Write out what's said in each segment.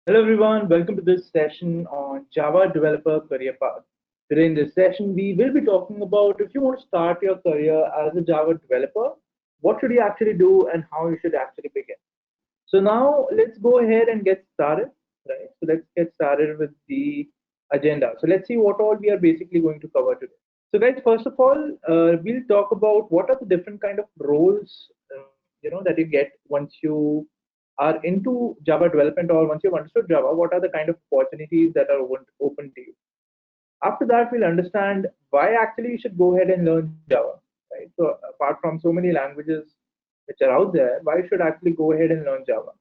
Hello everyone, welcome to this session on Java Developer Career Path. Today in this session, we will be talking about if you want to start your career as a Java developer, what should you actually do and how you should actually begin. So now let's go ahead and get started, right? So let's get started with the agenda. So let's see what all we are basically going to cover today. So guys, first of all, we'll talk about what are the different kind of roles that you get once you are into Java development or once you've understood Java. What are the kind of opportunities that are open to you? After that, we'll understand why actually you should go ahead and learn Java. Right. So apart from so many languages which are out there, why should actually go ahead and learn Java?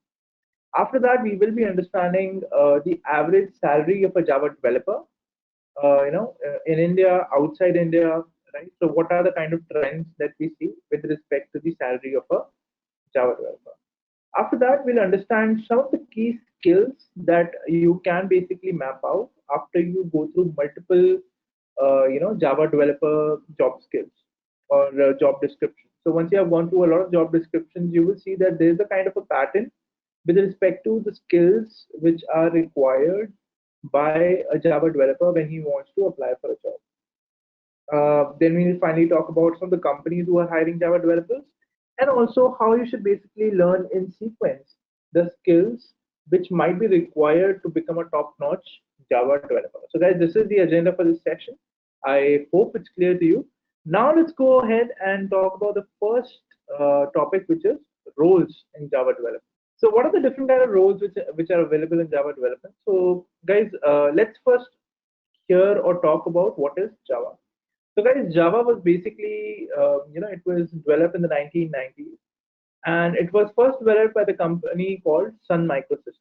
After that, we will be understanding the average salary of a Java developer in India, outside India, right? So what are the kind of trends that we see with respect to the salary of a Java developer? After that, we'll understand some of the key skills that you can basically map out after you go through multiple, Java developer job skills or job descriptions. So once you have gone through a lot of job descriptions, you will see that there is a kind of a pattern with respect to the skills which are required by a Java developer when he wants to apply for a job. Then we'll finally talk about some of the companies who are hiring Java developers and also how you should basically learn in sequence the skills which might be required to become a top-notch Java developer. So guys, this is the agenda for this session. I hope it's clear to you. Now let's go ahead and talk about the first topic, which is roles in Java development. So what are the different kind of roles which are available in Java development? So guys, let's first hear or talk about what is Java. So guys, Java was basically, it was developed in the 1990s, and it was first developed by the company called Sun Microsystems,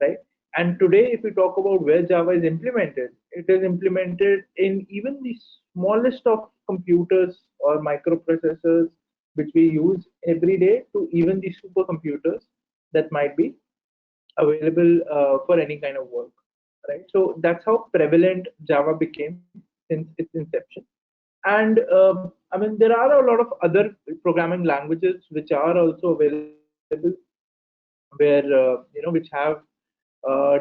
right? And today, if we talk about where Java is implemented, it is implemented in even the smallest of computers or microprocessors which we use every day to even the supercomputers that might be available for any kind of work, right? So that's how prevalent Java became since its inception. And I mean, there are a lot of other programming languages which are also available, where which have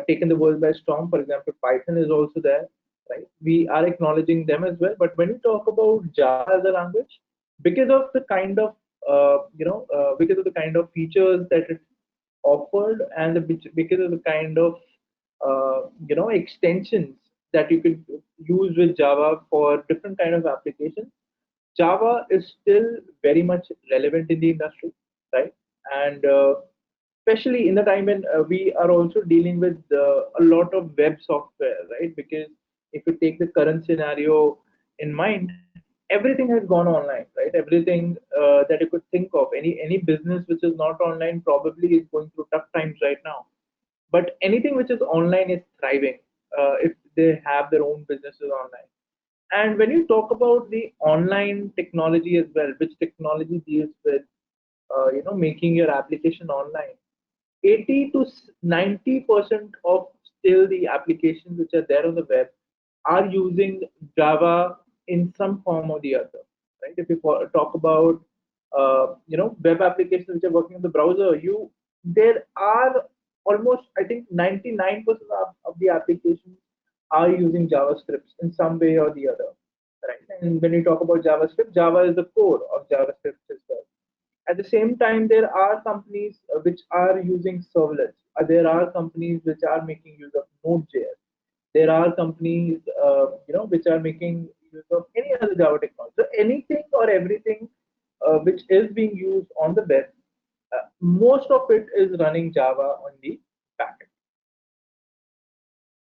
taken the world by storm. For example, Python is also there, right? We are acknowledging them as well. But when you talk about Java as a language, because of the kind of because of the kind of features that it offered and because of the kind of extensions that you could use with Java for different kind of applications, Java is still very much relevant in the industry, right? And especially in the time when we are also dealing with a lot of web software, right? Because if you take the current scenario in mind, everything has gone online, right? Everything that you could think of, any business which is not online probably is going through tough times right now. But anything which is online is thriving if they have their own businesses online. And when you talk about the online technology as well, which technology deals with making your application online, 80 to 90% of still the applications which are there on the web are using Java in some form or the other. Right? If you talk about web applications which are working on the browser, there are almost, I think, 99% of the applications are using JavaScript in some way or the other. Right? And when you talk about JavaScript, Java is the core of JavaScript as well. At the same time, there are companies which are using servlets. There are companies which are making use of Node.js. There are companies, which are making use of any other Java technology. So anything or everything which is being used on the web, most of it is running Java on the backend.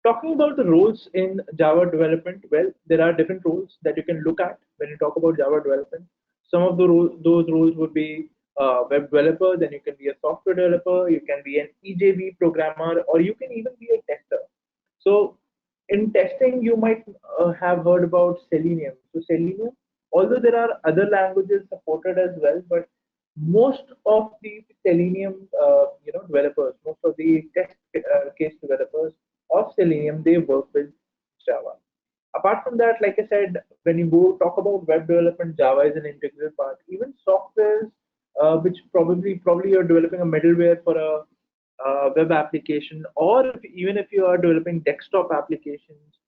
Talking about the roles in Java development, well, there are different roles that you can look at when you talk about Java development. Some of those roles would be web developer, then you can be a software developer, you can be an EJB programmer, or you can even be a tester. So in testing, you might have heard about Selenium. So Selenium, although there are other languages supported as well, but most of the Selenium, developers, most of the test case developers of Selenium, they work with Java. Apart from that, like I said, when you go talk about web development, Java is an integral part. Even softwares, which probably you're developing a middleware for a web application, or even if you are developing desktop applications,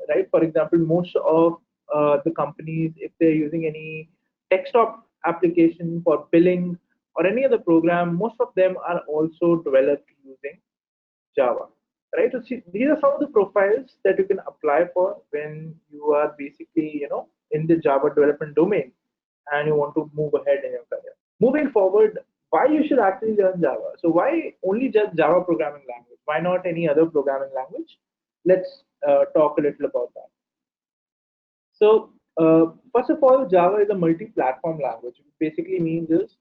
right? For example, most of the companies, if they're using any desktop application for billing or any other program, most of them are also developed using Java, right? So see, these are some of the profiles that you can apply for when you are basically, in the Java development domain and you want to move ahead in your career. Moving forward, why you should actually learn Java? So why only just Java programming language? Why not any other programming language? Let's talk a little about that. So, first of all, Java is a multi-platform language. Which basically means is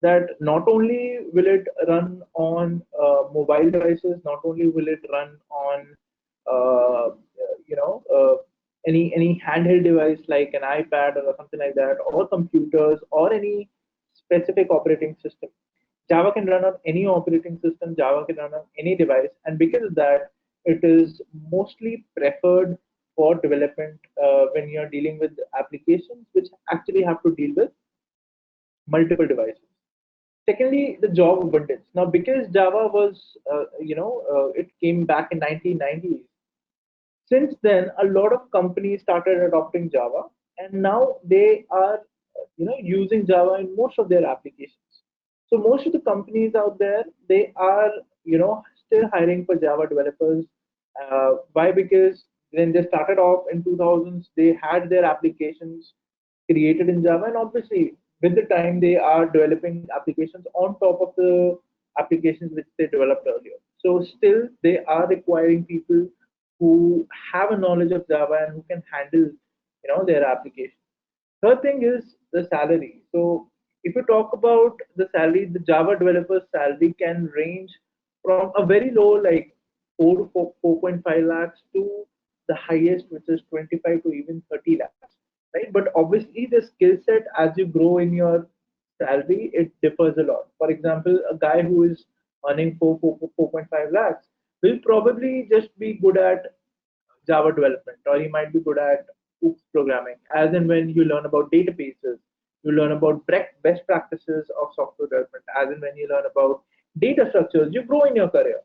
that not only will it run on mobile devices, not only will it run on uh, you know uh, any handheld device like an iPad or something like that, or computers or any specific operating system. Java can run on any operating system, Java can run on any device, and because of that, it is mostly preferred for development when you're dealing with applications which actually have to deal with multiple devices. Secondly, the job abundance. Now, because Java was, it came back in 1990s. Since then, a lot of companies started adopting Java, and now they are, using Java in most of their applications. So most of the companies out there, they are, still hiring for Java developers. Why? Because when they started off in 2000s, they had their applications created in Java, and obviously with the time they are developing applications on top of the applications which they developed earlier. So still they are requiring people who have a knowledge of Java and who can handle, their application. Third thing is the salary. So if you talk about the salary, the Java developer's salary can range from a very low, like 4 to 4.5 lakhs, to the highest, which is 25 to even 30 lakhs, right? But obviously, the skill set as you grow in your salary, it differs a lot. For example, a guy who is earning 4.5 lakhs will probably just be good at Java development, or you might be good at OOPS programming. As and when you learn about databases, you learn about best practices of software development. As and when you learn about data structures, you grow in your career,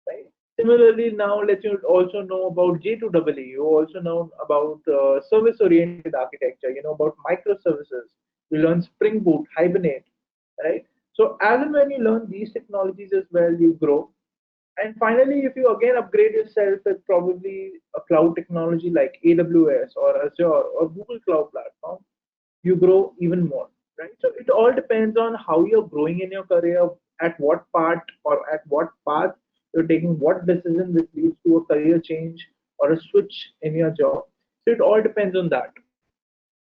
right? Similarly, now let you also know about J2EE. You also know about service-oriented architecture. You know about microservices. You learn Spring Boot, Hibernate, right? So as and when you learn these technologies as well, you grow. And finally, if you again upgrade yourself with probably a cloud technology like AWS or Azure or Google Cloud Platform, you grow even more, right? So it all depends on how you're growing in your career, at what part or at what path you're taking, what decision which leads to a career change or a switch in your job. So it all depends on that,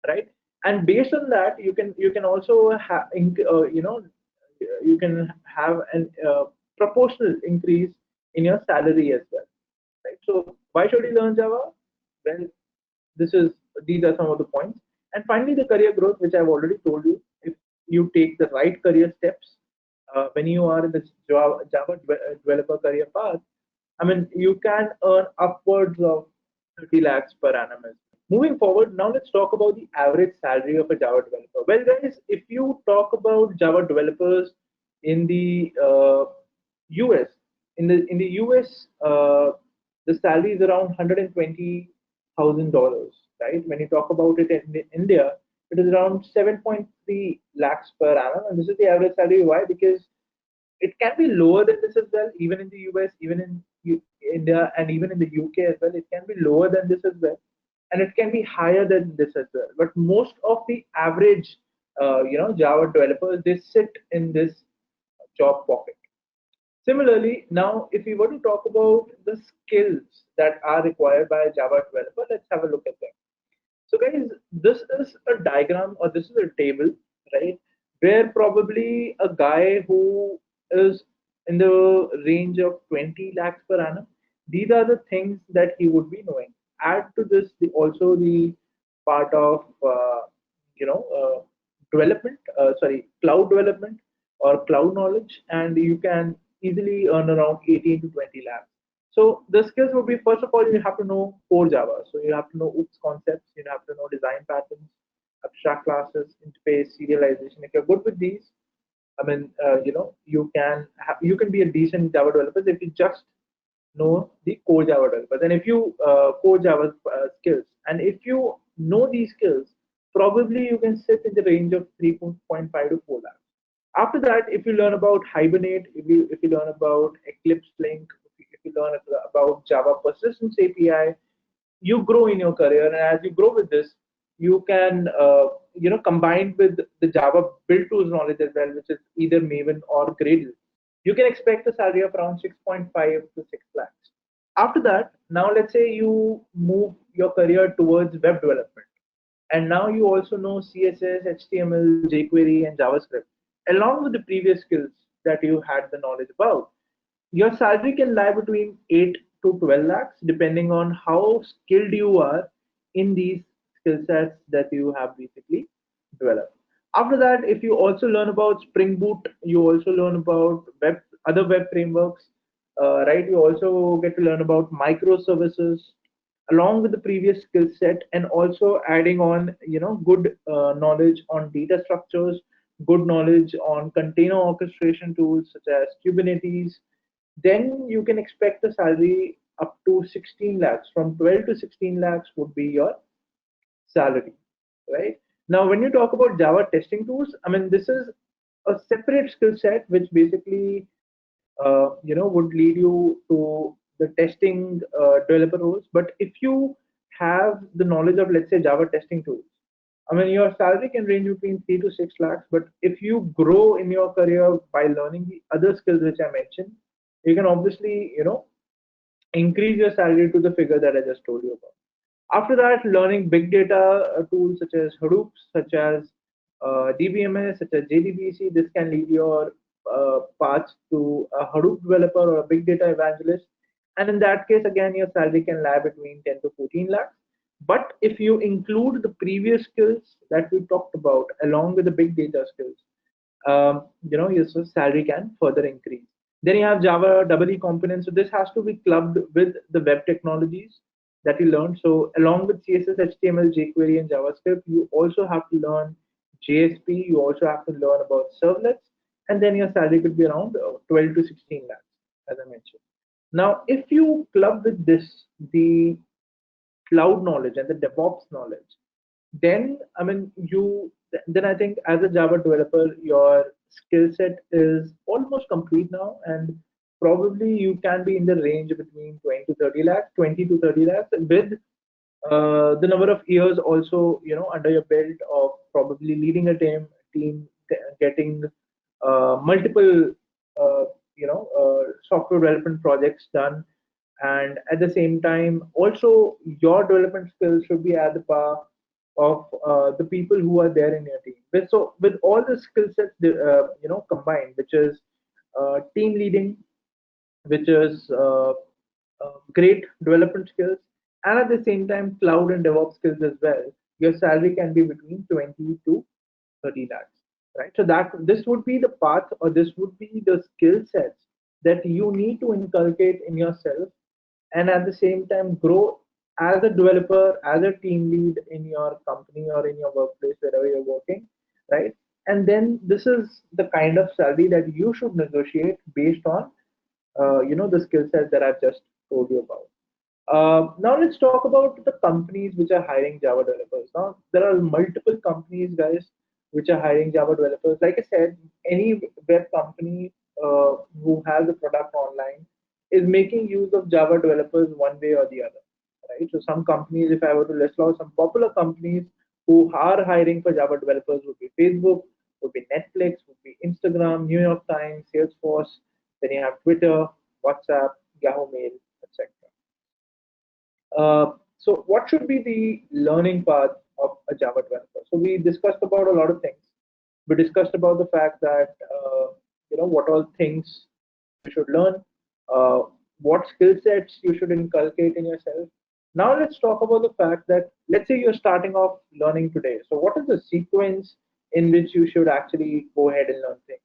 right? And based on that, you can also have, you can have an proportional increase in your salary as well, right? So why should you learn Java? Well, this is these are some of the points. And finally, the career growth, which I've already told you. If you take the right career steps when you are in the Java developer career path, I mean, you can earn upwards of 30 lakhs per annum. Moving forward, now let's talk about the average salary of a Java developer. Well, guys, if you talk about Java developers in the US, in the US, the salary is around $120,000, right? When you talk about it in India, it is around 7.3 lakhs per annum, and this is the average salary. Why? Because it can be lower than this as well, even in the US, even in India, and even in the UK as well. It can be lower than this as well, and it can be higher than this as well. But most of the average, Java developers, they sit in this job pocket. Similarly, now if we were to talk about the skills that are required by a Java developer, let's have a look at them. So guys, this is a diagram, or this is a table, right? Where probably a guy who is in the range of 20 lakhs per annum, these are the things that he would be knowing. Add to this also the part of development, cloud development or cloud knowledge, and you can easily earn around 18 to 20 lakhs. So the skills would be, first of all, you have to know core Java. So you have to know OOPS concepts, you have to know design patterns, abstract classes, interface, serialization. If you're good with these, I mean, you can be a decent Java developer if you just know the core Java developers. And if you core Java skills, and if you know these skills, probably you can sit in the range of 3.5 to 4 lakhs. After that, if you learn about Hibernate, if you learn about Eclipse Link, if you learn about Java Persistence API, you grow in your career, and as you grow with this, you can combined with the Java build tools knowledge as well, which is either Maven or Gradle, you can expect a salary of around 6.5 to 6 lakhs. After that, now let's say you move your career towards web development, and now you also know CSS, HTML, jQuery, and JavaScript, along with the previous skills that you had the knowledge about. Your salary can lie between 8 to 12 lakhs, depending on how skilled you are in these skill sets that you have basically developed. After that, if you also learn about Spring Boot, you also learn about other web frameworks, right? You also get to learn about microservices along with the previous skill set, and also adding on, good knowledge on data structures, good knowledge on container orchestration tools such as Kubernetes. Then you can expect a salary up to 16 lakhs. From 12 to 16 lakhs would be your salary, right? Now, when you talk about Java testing tools, I mean, this is a separate skill set which basically, would lead you to the testing developer roles. But if you have the knowledge of, let's say, Java testing tools, I mean, your salary can range between 3 to 6 lakhs. But if you grow in your career by learning the other skills which I mentioned, you can obviously, increase your salary to the figure that I just told you about. After that, learning big data tools such as Hadoop, such as DBMS, such as JDBC, this can lead your path to a Hadoop developer or a big data evangelist. And in that case, again, your salary can lie between 10 to 14 lakhs. But if you include the previous skills that we talked about along with the big data skills, your salary can further increase. Then you have Java EE components. So this has to be clubbed with the web technologies that you learn. So along with CSS, HTML, jQuery, and JavaScript, you also have to learn JSP. You also have to learn about servlets, and then your salary could be around 12 to 16 lakhs, as I mentioned. Now, if you club with this the cloud knowledge and the DevOps knowledge, then I mean then I think as a Java developer, your skill set is almost complete now, and probably you can be in the range between 20 to 30 lakhs, 20 to 30 lakhs, with the number of years also, under your belt of probably leading a team, getting multiple, software development projects done, and at the same time, also your development skills should be at the par of the people who are there in your team. With all the skill sets, combined, which is team leading, which is great development skills, and at the same time cloud and DevOps skills as well, your salary can be between 20 to 30 lakhs, right? So that this would be the path, or this would be the skill sets that you need to inculcate in yourself, and at the same time grow as a developer, as a team lead in your company or in your workplace, wherever you're working, right? And then this is the kind of salary that you should negotiate based on, the skill set that I've just told you about. Now let's talk about the companies which are hiring Java developers. Now there are multiple companies, guys, which are hiring Java developers. Like I said, any web company who has a product online is making use of Java developers one way or the other, right? So some companies, if I were to list out some popular companies who are hiring for Java developers, would be Facebook, would be Netflix, would be Instagram, New York Times, Salesforce. Then you have Twitter, WhatsApp, Yahoo Mail, etc. So what should be the learning path of a Java developer? So we discussed about a lot of things. We discussed about the fact that, what all things you should learn, uh, what skill sets you should inculcate in yourself. Now let's talk about the fact that, let's say you're starting off learning today. So what is the sequence in which you should actually go ahead and learn things?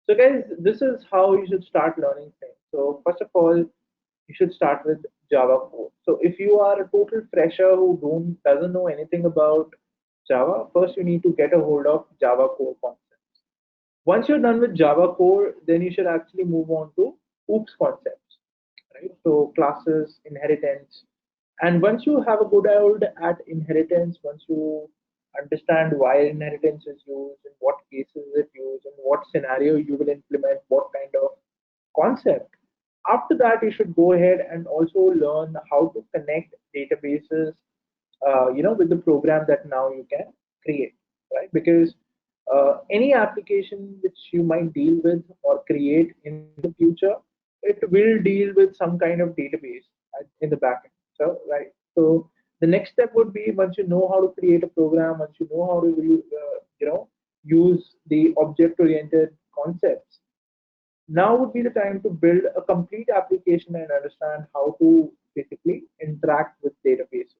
So guys, this is how you should start learning things. So first of all, you should start with Java core. So if you are a total fresher who doesn't know anything about Java, first you need to get a hold of Java core concepts. Once you're done with Java core, then you should actually move on to OOPS concepts, right? So classes, inheritance. And once you have a good hold at inheritance, once you understand why inheritance is used, in what cases it used, in what scenario you will implement what kind of concept, after that you should go ahead and also learn how to connect databases, with the program that now you can create, right? Because any application which you might deal with or create in the future, it will deal with some kind of database in the backend. So, right. So the next step would be, once you know how to create a program, once you know how to use the object-oriented concepts, now would be the time to build a complete application and understand how to basically interact with databases.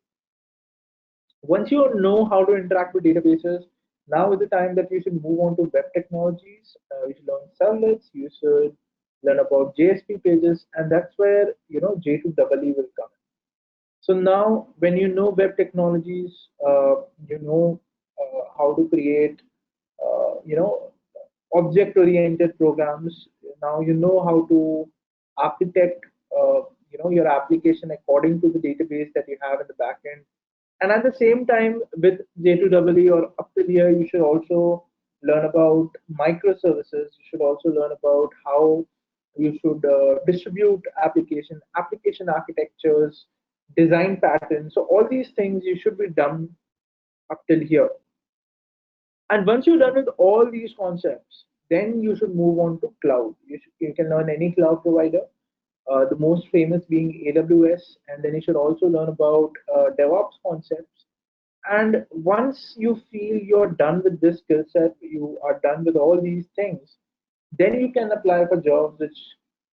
Once you know how to interact with databases, now is the time that you should move on to web technologies. You should learn servlets. You should learn about JSP pages, and that's where J2EE will come in. So now, when you know web technologies, you know how to create, object-oriented programs. Now you know how to architect, your application according to the database that you have in the backend. And at the same time, with J2EE or up to here, you should also learn about microservices. You should also learn about how you should distribute application architectures, design patterns. So all these things you should be done up till here. And once you're done with all these concepts, then you should move on to cloud. You can learn any cloud provider, the most famous being AWS, and then you should also learn about DevOps concepts. And once you feel you're done with this skill set, you are done with all these things, then you can apply for jobs which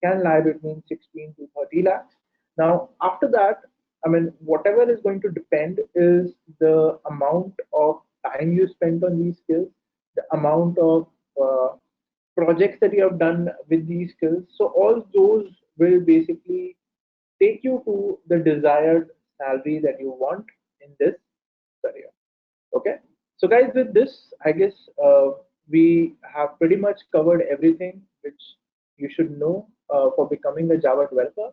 can lie between 16 to 30 lakhs. Now, after that, I mean, whatever is going to depend is the amount of time you spent on these skills, the amount of uh, projects that you have done with these skills. So all those will basically take you to the desired salary that you want in this career. Okay. So guys, with this, I guess we have pretty much covered everything which you should know for becoming a Java developer.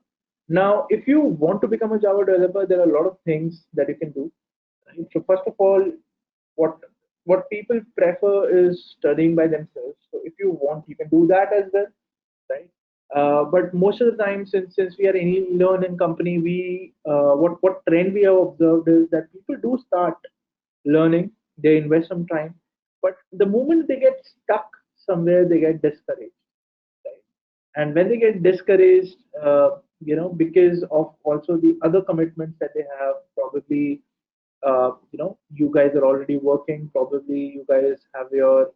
Now, if you want to become a Java developer, there are a lot of things that you can do. Right? So first of all, what what people prefer is studying by themselves. So if you want, you can do that as well, right? But most of the time, since we are in learn in company, we what trend we have observed is that people do start learning, they invest some time, but the moment they get stuck somewhere, they get discouraged, right? And when they get discouraged, because of also the other commitments that they have, probably, you guys are already working, probably you guys have your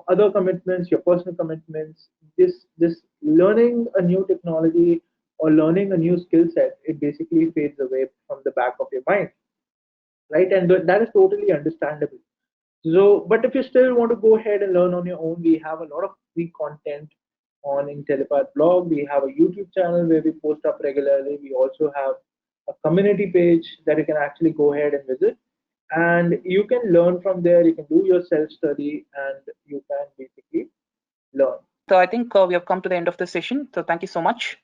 other commitments, your personal commitments. This learning a new technology or learning a new skill set, it basically fades away from the back of your mind, right? And that is totally understandable. So, but if you still want to go ahead and learn on your own, we have a lot of free content on IntelliPath blog. We have a YouTube channel where we post up regularly. We also have a community page that you can actually go ahead and visit. And you can learn from there. You can do your self-study and you can basically learn. So I think we have come to the end of the session. So thank you so much.